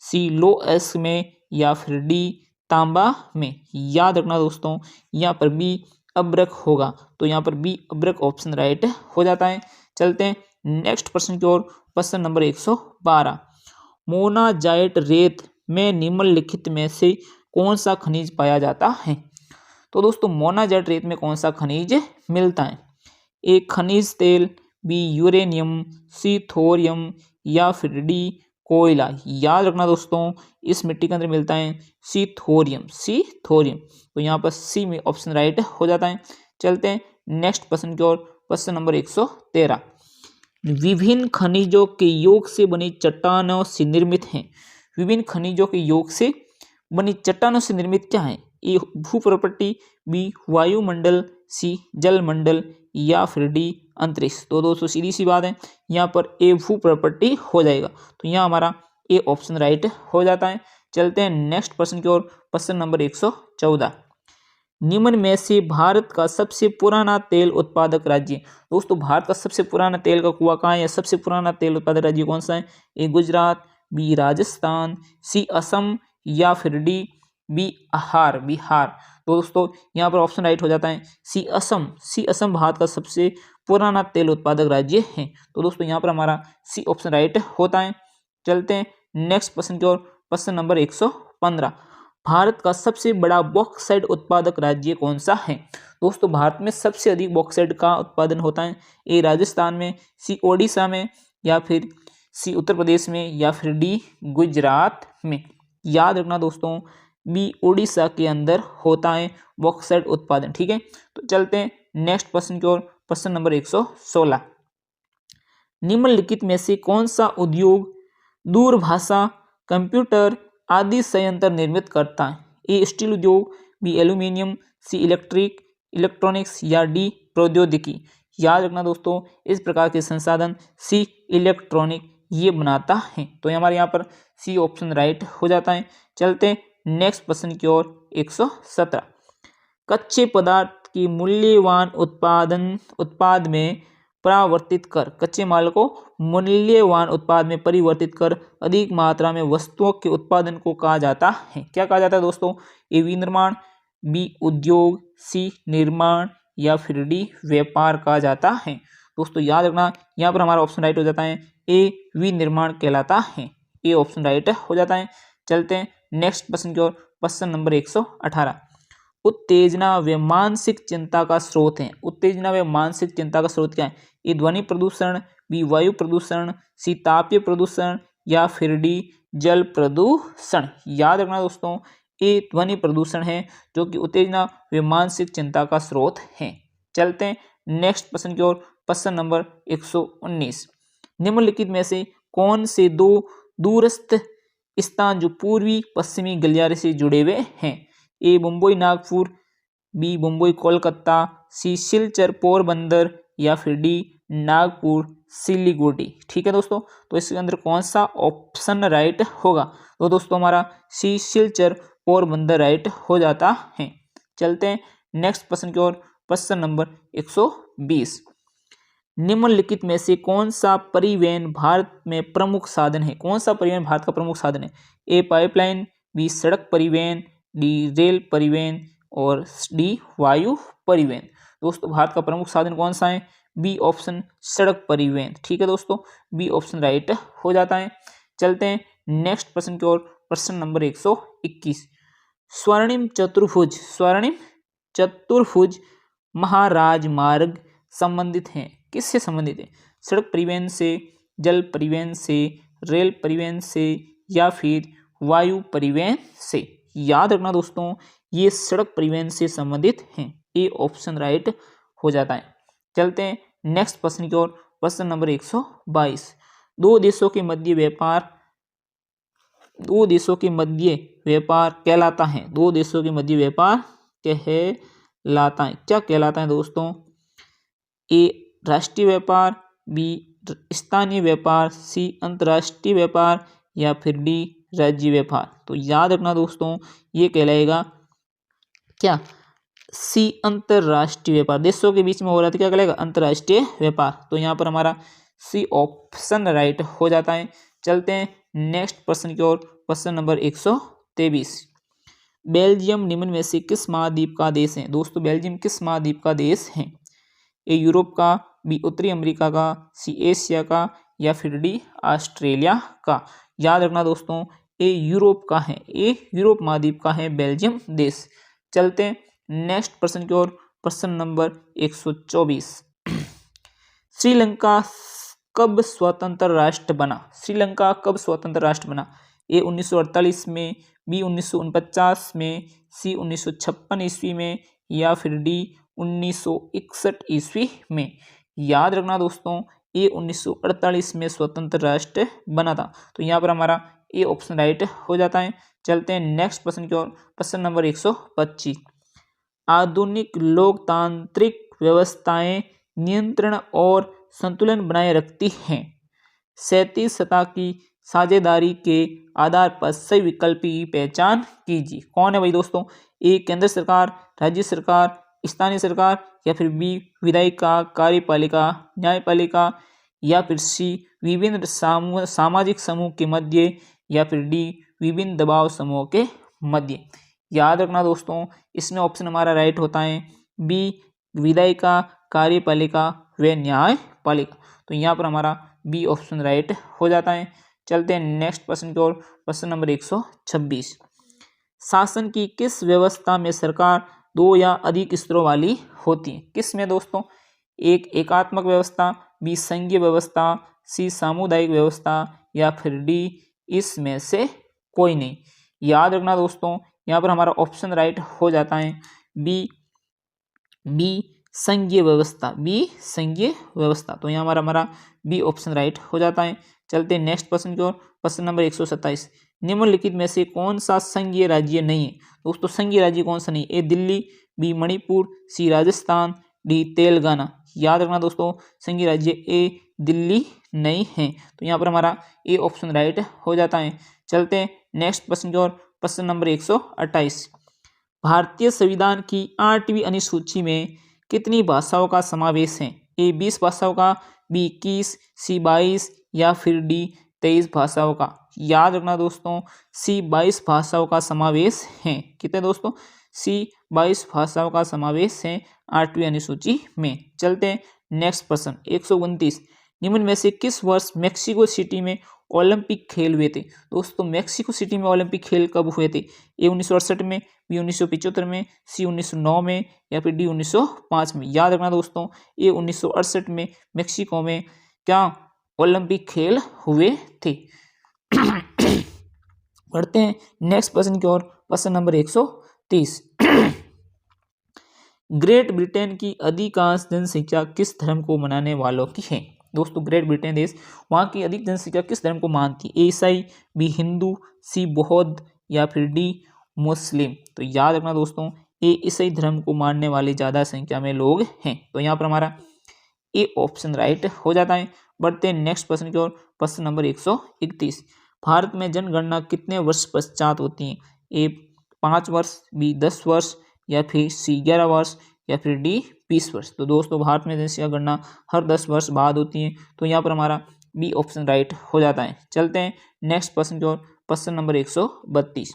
सी लोएस में, या फिर डी तांबा में। याद रखना दोस्तों, यहाँ पर बी अब्रक होगा। तो यहाँ पर बी अब्रक ऑप्शन राइट हो जाता है। चलते हैं नेक्स्ट प्रश्न की ओर। प्रश्न नंबर 112, मोनाजाइट रेत में निम्नलिखित में से कौन सा खनिज पाया जाता है? तो दोस्तों मोनाजाइट रेत में कौन सा खनिज मिलता है? ए खनिज तेल, बी यूरेनियम, सी थोरियम, या फिर डी कोयला। याद रखना दोस्तों, इस मिट्टी के अंदर मिलता है सी थोरियम। सी थोरियम। तो यहाँ पर सी में ऑप्शन राइट हो जाता है। चलते हैं नेक्स्ट प्रश्न की ओर। प्रश्न नंबर 113, विभिन्न खनिजों के योग से बनी चट्टानों से निर्मित है? विभिन्न खनिजों के योग से बनी चट्टानों से निर्मित क्या है? ए भूप्रपट्टी, बी वायुमंडल, सी जलमंडल, या फिर डी अंतरिक्ष। तो दोस्तों सीधी सी बात है, यहाँ पर ए भूप्रपट्टी हो जाएगा। तो यहाँ हमारा ए ऑप्शन राइट हो जाता है। चलते हैं नेक्स्ट प्रश्न की ओर। प्रश्न नंबर 114, निम्न में से भारत का सबसे पुराना तेल उत्पादक राज्य? दोस्तों भारत का सबसे पुराना तेल का कुआं कहाँ है, या सबसे पुराना तेल उत्पादक राज्य कौन सा है? ए गुजरात, बी राजस्थान, सी असम, या फिर डी बिहार। बिहार। तो दोस्तों यहाँ पर ऑप्शन राइट हो जाता है सी असम। सी असम भारत का सबसे पुराना तेल उत्पादक राज्य है। तो दोस्तों यहाँ पर हमारा सी ऑप्शन राइट होता है। चलते हैं नेक्स्ट प्रश्न की ओर। प्रश्न नंबर 115, भारत का सबसे बड़ा बॉक्साइट उत्पादक राज्य कौन सा है? दोस्तों भारत में सबसे अधिक बॉक्साइट का उत्पादन होता है ए राजस्थान में, सी ओडिशा में, या फिर सी उत्तर प्रदेश में, या फिर डी गुजरात में। याद रखना दोस्तों, बी ओडिशा के अंदर होता है बॉक्साइट उत्पादन। ठीक है, तो चलते हैं नेक्स्ट प्रश्न की ओर। प्रश्न नंबर 116, निम्नलिखित में से कौन सा उद्योग दूरभाषा, कंप्यूटर आदि संयंत्र निर्मित करता है? ए स्टील उद्योग, बी एल्यूमिनियम, सी इलेक्ट्रॉनिक्स, या डी प्रौद्योगिकी। याद रखना दोस्तों, इस प्रकार के संसाधन सी इलेक्ट्रॉनिक ये बनाता है। तो हमारे यहाँ पर सी ऑप्शन राइट हो जाता है। चलते हैं नेक्स्ट प्रश्न की ओर। 117, कच्चे पदार्थ की मूल्यवान उत्पाद में परावर्तित कर, कच्चे माल को मूल्यवान उत्पाद में परिवर्तित कर अधिक मात्रा में वस्तुओं के उत्पादन को कहा जाता है। क्या कहा जाता है दोस्तों? ए विनिर्माण, बी उद्योग, सी निर्माण या फिर डी व्यापार कहा जाता है। दोस्तों याद रखना, यहाँ पर हमारा ऑप्शन राइट हो जाता है, ए विनिर्माण कहलाता है। ए ऑप्शन राइट हो जाता है। चलते हैं नेक्स्ट प्रश्न की ओर। प्रश्न नंबर 118। उत्तेजना व मानसिक चिंता का स्रोत है। उत्तेजना व मानसिक चिंता का स्रोत क्या है? ए ध्वनि प्रदूषण, बी वायु प्रदूषण, सी तापीय प्रदूषण या फिर डी जल प्रदूषण। याद रखना दोस्तों, ए ध्वनि प्रदूषण है जो कि उत्तेजना व मानसिक चिंता का स्रोत है। चलते हैं नेक्स्ट प्रश्न की ओर। प्रश्न नंबर 119। निम्नलिखित में से कौन से दो दूरस्थ स्थान जो पूर्वी पश्चिमी गलियारे से जुड़े हुए हैं? ए मुंबई नागपुर, बी मुंबई कोलकाता, सी सिलचर पोरबंदर या फिर डी नागपुर सिलीगुड़ी। ठीक है दोस्तों, तो इसके अंदर कौन सा ऑप्शन राइट होगा? तो दोस्तों हमारा सी सिलचर पोरबंदर राइट हो जाता है। चलते हैं नेक्स्ट प्रश्न की ओर। प्रश्न नंबर 120। निम्नलिखित में से कौन सा परिवहन भारत में प्रमुख साधन है? कौन सा परिवहन भारत का प्रमुख साधन है? ए पाइपलाइन, बी सड़क परिवहन, डी रेल परिवहन और डी वायु परिवहन। दोस्तों भारत का प्रमुख साधन कौन सा है? बी ऑप्शन सड़क परिवहन। ठीक है दोस्तों, बी ऑप्शन राइट हो जाता है। चलते हैं नेक्स्ट प्रश्न की ओर। प्रश्न नंबर 121। स्वर्णिम चतुर्भुज महाराज मार्ग संबंधित हैं। किससे संबंधित है? सड़क परिवहन से, जल परिवहन से, रेल परिवहन से या फिर वायु परिवहन से। याद रखना दोस्तों, ये सड़क परिवहन से संबंधित हैं। ए ऑप्शन राइट हो जाता है। चलते हैं नेक्स्ट प्रश्न की ओर। प्रश्न नंबर 122। दो देशों के मध्य व्यापार कहलाता है। दो देशों के मध्य व्यापार कहलाता है। क्या कहलाता है दोस्तों? ए राष्ट्रीय व्यापार, बी स्थानीय व्यापार, सी अंतर्राष्ट्रीय व्यापार या फिर डी राज्य व्यापार। तो याद रखना दोस्तों, ये कहलाएगा क्या? सी अंतर्राष्ट्रीय व्यापार। देशों के बीच में हो रहा था, क्या कहलाएगा? अंतर्राष्ट्रीय व्यापार। तो यहाँ पर हमारा सी ऑप्शन राइट हो जाता है। चलते हैं नेक्स्ट प्रश्न की ओर। प्रश्न नंबर 123। बेल्जियम निम्न में से किस महाद्वीप का देश है? दोस्तों बेल्जियम किस महाद्वीप का देश है? ए यूरोप का, बी उत्तरी अमेरिका का, सी एशिया का या फिर डी ऑस्ट्रेलिया का। याद रखना दोस्तों, ए यूरोप का है। ए यूरोप महाद्वीप का है बेल्जियम देश। चलते हैं नेक्स्ट प्रश्न की ओर। प्रश्न नंबर 124। श्रीलंका कब स्वतंत्र राष्ट्र बना? श्रीलंका कब स्वतंत्र राष्ट्र बना? ए 1948 में, बी 1949 में, सी 1956 ईस्वी में या फिर डी 1961 ईस्वी में। याद रखना दोस्तों, ए 1948 में स्वतंत्र राष्ट्र बना था। तो यहाँ पर हमारा ए ऑप्शन राइट हो जाता है। चलते हैं नेक्स्ट प्रश्न की ओर। प्रश्न नंबर 125। आधुनिक लोकतांत्रिक व्यवस्थाएं नियंत्रण और संतुलन बनाए रखती हैं। 37 सतह की साझेदारी के आधार पर सही विकल्प की पहचान कीजिए। कौन है भाई दोस्तों? ए केंद्र सरकार, राज्य सरकार, स्थानीय सरकार या फिर बी विधायिका, कार्यपालिका, न्यायपालिका या फिर सी विभिन्न सामाजिक समूह के मध्य या फिर डी विभिन्न दबाव समूह के मध्य। याद रखना दोस्तों, इसमें ऑप्शन हमारा राइट होता है बी विधायिका, कार्यपालिका व न्यायपालिका। तो यहाँ पर हमारा बी ऑप्शन राइट हो जाता है। चलते हैं नेक्स्ट प्रश्न की ओर। प्रश्न नंबर 126। शासन की किस व्यवस्था में सरकार दो या अधिक स्तरों वाली होती है? किस में दोस्तों? एक एकात्मक व्यवस्था, बी संघीय व्यवस्था, सी सामुदायिक व्यवस्था या फिर डी इसमें से कोई नहीं। याद रखना दोस्तों, यहाँ पर हमारा ऑप्शन राइट हो जाता है बी संघीय व्यवस्था, बी संघीय व्यवस्था। तो यहाँ हमारा बी ऑप्शन राइट हो जाता है। चलते हैं नेक्स्ट प्रश्न की ओर। प्रश्न नंबर 127। निम्नलिखित में से कौन सा संघीय राज्य नहीं है? दोस्तों संघीय राज्य कौन सा नहीं? ए दिल्ली, बी मणिपुर, सी राजस्थान, डी तेलंगाना। याद रखना दोस्तों, संघीय राज्य ए दिल्ली नहीं है। तो यहाँ पर हमारा ए ऑप्शन राइट हो जाता है। चलते हैं नेक्स्ट प्रश्न की ओर। प्रश्न नंबर 128। भारतीय संविधान की 8वीं अनुसूची में कितनी भाषाओं का समावेश है? ए 20 भाषाओं का, बी 21, सी 22 या फिर डी 23 भाषाओं का। याद रखना दोस्तों, सी 22 भाषाओं का समावेश है। कितने दोस्तों? सी 22 भाषाओं का समावेश है 8वीं अनुसूची में। चलते हैं नेक्स्ट प्रश्न 129। निम्न में से किस वर्ष मेक्सिको सिटी में ओलंपिक खेल हुए थे? दोस्तों मेक्सिको सिटी में ओलंपिक खेल कब हुए थे? ए 1968 में, बी 1975 में, सी 1909 में या फिर डी 1905 में। याद रखना दोस्तों, ए 1968 में मेक्सिको में क्या ओलंपिक खेल हुए थे। बढ़ते हैं नेक्स्ट प्रश्न की ओर, प्रश्न नंबर 130। ग्रेट ब्रिटेन की अधिकांश जनसंख्या किस धर्म को मानने वालों की है? दोस्तों ग्रेट ब्रिटेन देश, वहाँ की अधिक जनसंख्या किस धर्म को मानती है? ईसाई, बी हिंदू, सी बौद्ध या फिर डी मुस्लिम। तो याद रखना दोस्तों, ए ईसाई धर्म को मानने वाले ज़्यादा संख्या में लोग हैं। तो यहाँ पर हमारा ए ऑप्शन राइट हो जाता है। बढ़ते हैं नेक्स्ट प्रश्न की ओर, प्रश्न नंबर 131। भारत में जनगणना कितने वर्ष पश्चात होती है? ए 5 वर्ष, बी 10 वर्ष या फिर सी 11 वर्ष या फिर डी 20 वर्ष। तो दोस्तों भारत में जनसंख्या गणना हर 10 वर्ष बाद होती है। तो यहाँ पर हमारा बी ऑप्शन राइट हो जाता है। चलते हैं नेक्स्ट प्रश्न की ओर, प्रश्न नंबर 132।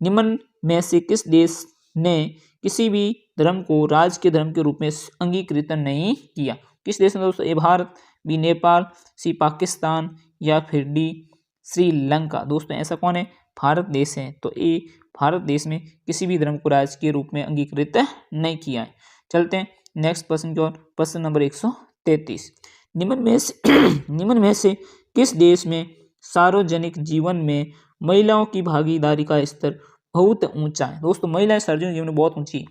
निम्न में से किस देश ने किसी भी धर्म को राज्य के धर्म के रूप में अंगीकृत नहीं किया? किस देश ने दोस्तों? ए भारत, बी नेपाल, सी पाकिस्तान या फिर डी श्रीलंका। दोस्तों ऐसा कौन है? भारत देश है। तो ए भारत देश में किसी भी धर्म को राज्य के रूप में अंगीकृत नहीं किया है। चलते हैं नेक्स्ट प्रश्न की ओर, प्रश्न नंबर 133। निम्न में से किस देश में सार्वजनिक जीवन में महिलाओं की भागीदारी का स्तर बहुत ऊंचा है? दोस्तों महिलाएं सार्वजनिक जीवन में बहुत ऊंची है।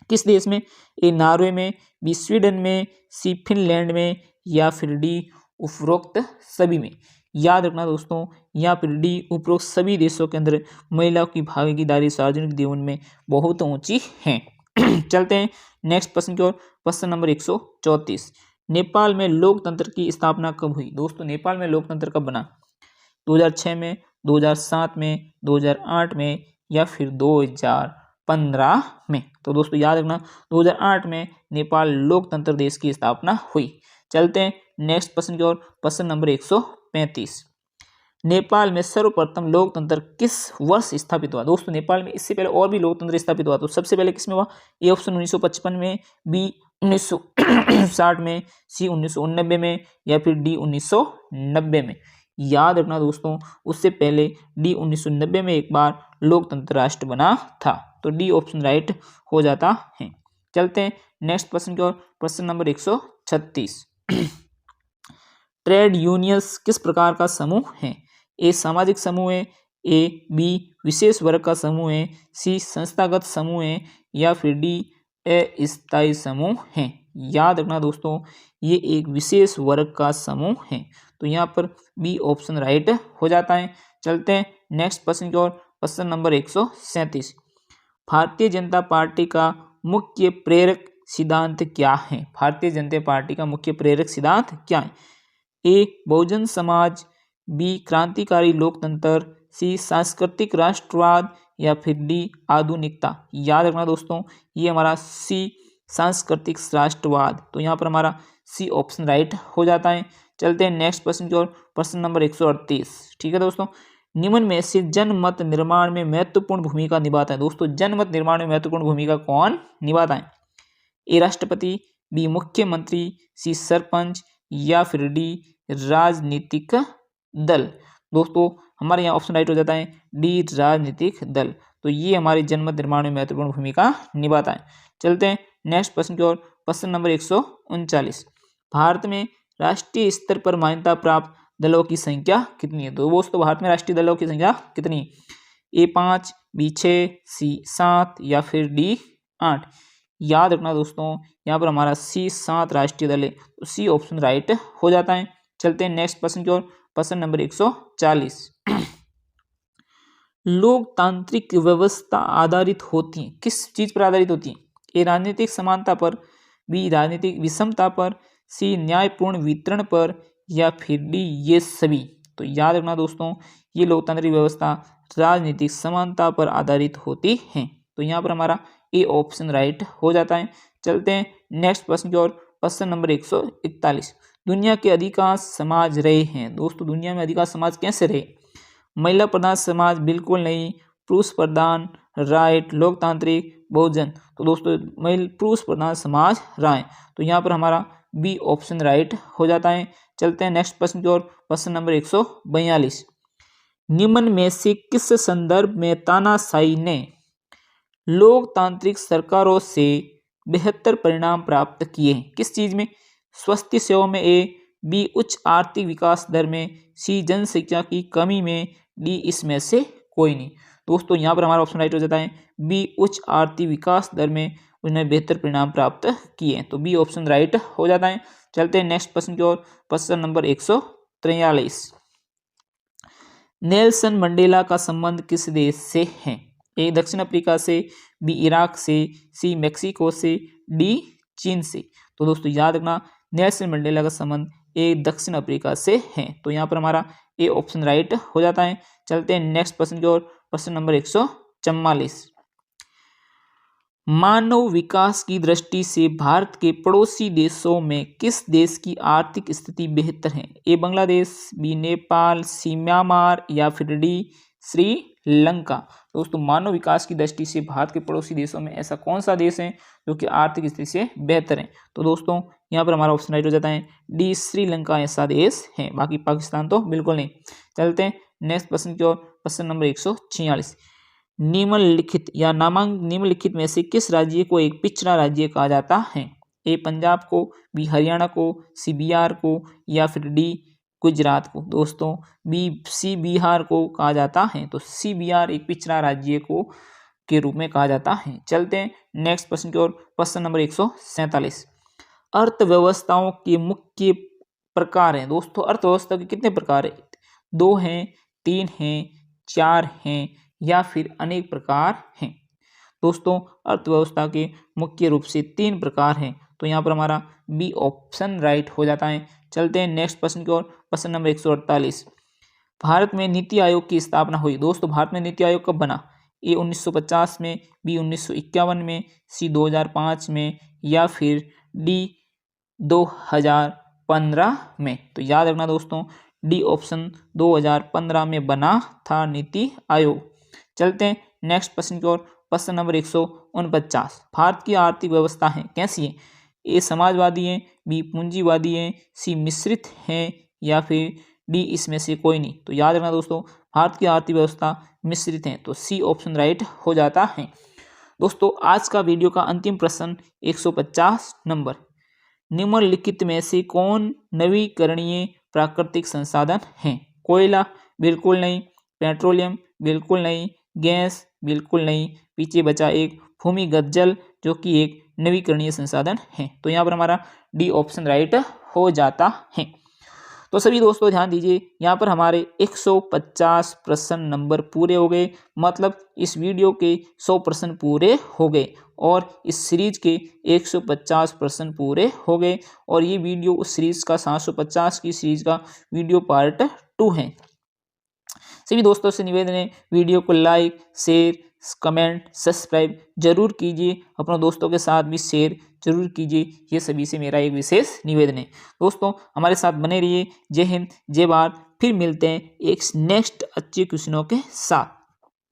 किस देश में? ए नॉर्वे में, बी स्वीडन में, सी फिनलैंड में या फिर डी उपरोक्त सभी में। याद रखना दोस्तों, यहाँ पर डी उपरोक्त सभी देशों के अंदर महिलाओं की भागीदारी सार्वजनिक जीवन में बहुत ऊंची है। चलते हैं नेक्स्ट प्रश्न की ओर, प्रश्न नंबर 134। नेपाल में लोकतंत्र की स्थापना कब हुई? दोस्तों नेपाल में लोकतंत्र कब बना? 2006 में, 2007 में, 2008 में या फिर 2015 में। तो दोस्तों याद रखना 2008 में नेपाल लोकतंत्र देश की स्थापना हुई। चलते हैं नेक्स्ट प्रश्न की ओर, प्रश्न नंबर 135। नेपाल में सर्वप्रथम लोकतंत्र किस वर्ष स्थापित हुआ? दोस्तों नेपाल में इससे पहले और भी लोकतंत्र स्थापित हुआ। तो सबसे पहले किसमें हुआ? ए ऑप्शन 1955 में, बी 1960 में, सी 1989 में या फिर डी 1990 में। याद रखना दोस्तों, उससे पहले डी 1990 में एक बार लोकतंत्र राष्ट्र बना था। तो डी ऑप्शन राइट हो जाता है। चलते हैं नेक्स्ट प्रश्न की ओर, प्रश्न नंबर 136। ट्रेड यूनियंस किस प्रकार का समूह है? ए सामाजिक समूह है, ए बी विशेष वर्ग का समूह है, सी संस्थागत समूह है या फिर डी अस्थायी समूह है। याद रखना दोस्तों, ये एक विशेष वर्ग का समूह है। तो यहाँ पर बी ऑप्शन राइट हो जाता है। चलते हैं नेक्स्ट प्रश्न की ओर, प्रश्न नंबर 137। भारतीय जनता पार्टी का मुख्य प्रेरक सिद्धांत क्या है? भारतीय जनता पार्टी का मुख्य प्रेरक सिद्धांत क्या है? ए बहुजन समाज, बी क्रांतिकारी लोकतंत्र, सी सांस्कृतिक राष्ट्रवाद या फिर डी आधुनिकता। याद रखना दोस्तों, ये हमारा सी सांस्कृतिक राष्ट्रवाद। तो यहाँ पर हमारा सी ऑप्शन राइट हो जाता है। चलते हैं नेक्स्ट प्रश्न की ओर, प्रश्न नंबर 138। ठीक है दोस्तों, निम्न में से जनमत निर्माण में महत्वपूर्ण भूमिका निभाता है? दोस्तों जनमत निर्माण में महत्वपूर्ण भूमिका कौन निभाता है? ए राष्ट्रपति, बी मुख्यमंत्री, सी सरपंच या फिर डी राजनीतिक दल। दोस्तों हमारे यहाँ ऑप्शन राइट हो जाता है डी राजनीतिक दल। तो ये हमारे जनमत निर्माण में महत्वपूर्ण भूमिका निभाता है। चलते हैं नेक्स्ट प्रश्न की ओर, प्रश्न नंबर 139। भारत में राष्ट्रीय स्तर पर मान्यता प्राप्त दलों की संख्या कितनी है? तो दोस्तों भारत में राष्ट्रीय दलों की संख्या कितनी है? ए 5, बी 6, सी 7 या फिर डी 8। याद रखना दोस्तों, यहाँ पर हमारा सी 7 राष्ट्रीय दल है। तो सी ऑप्शन राइट हो जाता है। चलते हैं नेक्स्ट प्रश्न की ओर, प्रश्न नंबर 140। लोकतांत्रिक व्यवस्था आधारित होती है किस चीज पर आधारित होती है? ए राजनीतिक समानता पर, बी राजनीतिक विषमता पर, सी न्यायपूर्ण वितरण पर या फिर डी ये सभी। तो याद रखना दोस्तों, ये लोकतांत्रिक व्यवस्था राजनीतिक समानता पर आधारित होती है। तो यहाँ पर हमारा ए ऑप्शन राइट हो जाता है। चलते हैं नेक्स्ट प्रश्न की ओर, प्रश्न नंबर 141, दुनिया के अधिकांश समाज रहे हैं। दोस्तों दुनिया में अधिकांश समाज कैसे रहे? महिला प्रधान समाज बिल्कुल नहीं, पुरुष प्रधान, राइट, लोकतांत्रिक, बहुजन। तो दोस्तों पुरुष प्रधान समाज रहे, तो यहाँ पर हमारा बी ऑप्शन राइट हो जाता है। चलते हैं नेक्स्ट प्रश्न की ओर। प्रश्न नंबर 142, निम्न में से किस संदर्भ में तानाशाही ने लोकतांत्रिक सरकारों से बेहतर परिणाम प्राप्त किए? किस चीज में? स्वास्थ्य सेवा में, ए, बी उच्च आर्थिक विकास दर में, सी जनसंख्या की कमी में, डी इसमें से कोई नहीं। दोस्तों यहाँ पर हमारा ऑप्शन राइट हो जाता है बी उच्च आर्थिक विकास दर में उन्हें बेहतर परिणाम प्राप्त किए, तो बी ऑप्शन राइट हो जाता है। चलते हैं नेक्स्ट प्रश्न की ओर। प्रश्न नंबर 143, नेल्सन मंडेला का संबंध किस देश से है? ए दक्षिण अफ्रीका से, बी इराक से, सी मैक्सिको से, डी चीन से। तो दोस्तों याद रखना नेल्सन मंडेला का संबंध ए दक्षिण अफ्रीका से है, तो यहाँ पर हमारा ए ऑप्शन राइट हो जाता है। चलते हैं नेक्स्ट प्रश्न की ओर। प्रश्न नंबर 144, मानव विकास की दृष्टि से भारत के पड़ोसी देशों में किस देश की आर्थिक स्थिति बेहतर है? ए बांग्लादेश, बी नेपाल, सी म्यांमार या फिर डी श्रीलंका। दोस्तों मानव विकास की दृष्टि से भारत के पड़ोसी देशों में ऐसा कौन सा देश है जो कि आर्थिक स्थिति से बेहतर है? तो दोस्तों यहाँ पर हमारा ऑप्शन राइट हो जाता है डी श्रीलंका ऐसा देश है, बाकी पाकिस्तान तो बिल्कुल नहीं। चलते हैं नेक्स्ट प्रश्न की ओर। प्रश्न नंबर 146, निम्नलिखित या निम्नलिखित में से किस राज्य को एक पिछड़ा राज्य कहा जाता है? ए पंजाब को, बी हरियाणा को, सी बिहार को या फिर डी गुजरात को। दोस्तों सी बिहार को कहा जाता है, तो सी बिहार एक पिछड़ा राज्य को के रूप में कहा जाता है। चलते हैं नेक्स्ट प्रश्न की ओर। प्रश्न नंबर 147, अर्थव्यवस्थाओं के मुख्य प्रकार हैं। दोस्तों अर्थव्यवस्था के कितने प्रकार है? 2 हैं, 3 हैं, 4 हैं या फिर अनेक प्रकार हैं? दोस्तों अर्थव्यवस्था के मुख्य रूप से 3 प्रकार हैं, तो यहाँ पर हमारा बी ऑप्शन राइट हो जाता है। चलते हैं नेक्स्ट प्रश्न की ओर। प्रश्न नंबर 148, भारत में नीति आयोग की स्थापना हुई। दोस्तों भारत में नीति आयोग कब बना? ए 1950 में, बी 1951 में, सी 2005 में या फिर डी 2015 में। तो याद रखना दोस्तों डी ऑप्शन 2015 में बना था नीति आयोग। चलते हैं नेक्स्ट प्रश्न की ओर। प्रश्न नंबर 149, भारत की आर्थिक व्यवस्था है कैसी है? ए समाजवादी है, बी पूंजीवादी है, सी मिश्रित है या फिर डी इसमें से कोई नहीं। तो याद रखना दोस्तों भारत की आर्थिक व्यवस्था मिश्रित है, तो सी ऑप्शन राइट हो जाता है। दोस्तों आज का वीडियो का अंतिम प्रश्न 150 नंबर, निम्नलिखित में से कौन नवीकरणीय प्राकृतिक संसाधन है? कोयला बिल्कुल नहीं, पेट्रोलियम बिल्कुल नहीं, गैस बिल्कुल नहीं, पीछे बचा एक भूमिगत जल जो कि एक नवीकरणीय संसाधन है, तो यहाँ पर हमारा डी ऑप्शन राइट हो जाता है। तो सभी दोस्तों ध्यान दीजिए यहाँ पर हमारे 150 प्रश्न नंबर पूरे हो गए, मतलब इस वीडियो के 100 प्रश्न पूरे हो गए और इस सीरीज के 150 प्रश्न पूरे हो गए और ये वीडियो उस सीरीज का 750 की सीरीज का वीडियो पार्ट 2 है। सभी दोस्तों से निवेदन है वीडियो को लाइक, शेयर, कमेंट, सब्सक्राइब जरूर कीजिए, अपने दोस्तों के साथ भी शेयर जरूर कीजिए, ये सभी से मेरा एक विशेष निवेदन है। दोस्तों हमारे साथ बने रहिए। जय हिंद, जय भारत। फिर मिलते हैं एक नेक्स्ट अच्छे क्वेश्चनों के साथ।